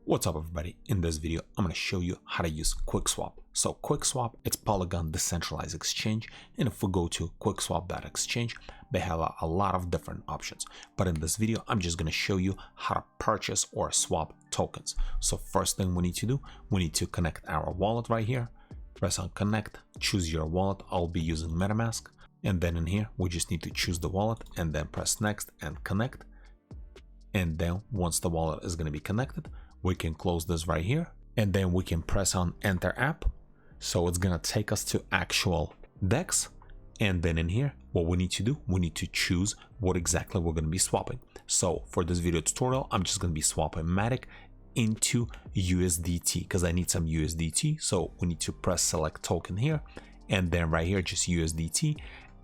What's up everybody? In this video, I'm going to show you how to use QuickSwap. So QuickSwap, it's Polygon decentralized exchange. And if we go to QuickSwap.exchange, they have a lot of different options. But in this video, I'm just going to show you how to purchase or swap tokens. So first thing we need to do, we need to connect our wallet right here. Press on connect, choose your wallet. I'll be using MetaMask. And then in here, we just need to choose the wallet and then press next and connect. And then once the wallet is going to be connected, we can close this right here and then we can press on enter app. So it's gonna take us to actual DEX. And then in here, what we need to do, we need to choose what exactly we're gonna be swapping. So for this video tutorial, I'm just gonna be swapping Matic into USDT because I need some USDT. So we need to press select token here and then right here, just USDT.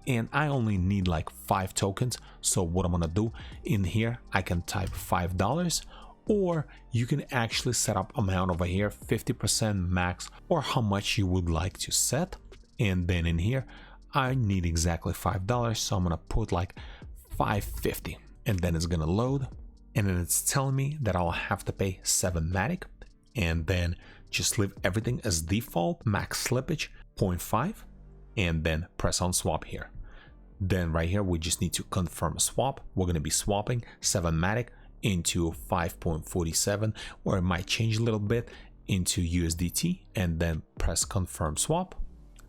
And I only need like 5 tokens. So what I'm gonna do in here, I can type $5. Or you can actually set up amount over here, 50% max, or how much you would like to set. And then in here, I need exactly $5. So I'm going to put like $5.50 and then it's going to load. And then it's telling me that I'll have to pay 7 Matic and then just leave everything as default, max slippage 0.5 and then press on swap here. Then right here, we just need to confirm a swap. We're going to be swapping 7 Matic into 5.47, or it might change a little bit into USDT, and then press confirm swap.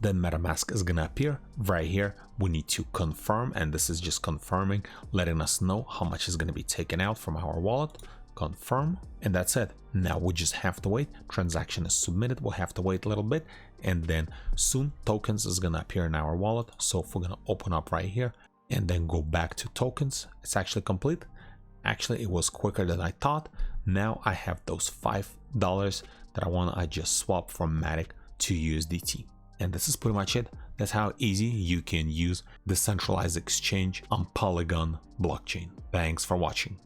Then MetaMask is gonna appear right here. We need to confirm, and this is just confirming, letting us know how much is gonna be taken out from our wallet. Confirm, and that's it. Now we just have to wait. Transaction is submitted. We'll have to wait a little bit, and then soon tokens is gonna appear in our wallet. So if we're gonna open up right here and then go back to tokens, it's actually complete. Actually, it was quicker than I thought. Now I have those $5 that I just swap from Matic to USDT. And this is pretty much it. That's how easy you can use decentralized exchange on Polygon blockchain. Thanks for watching.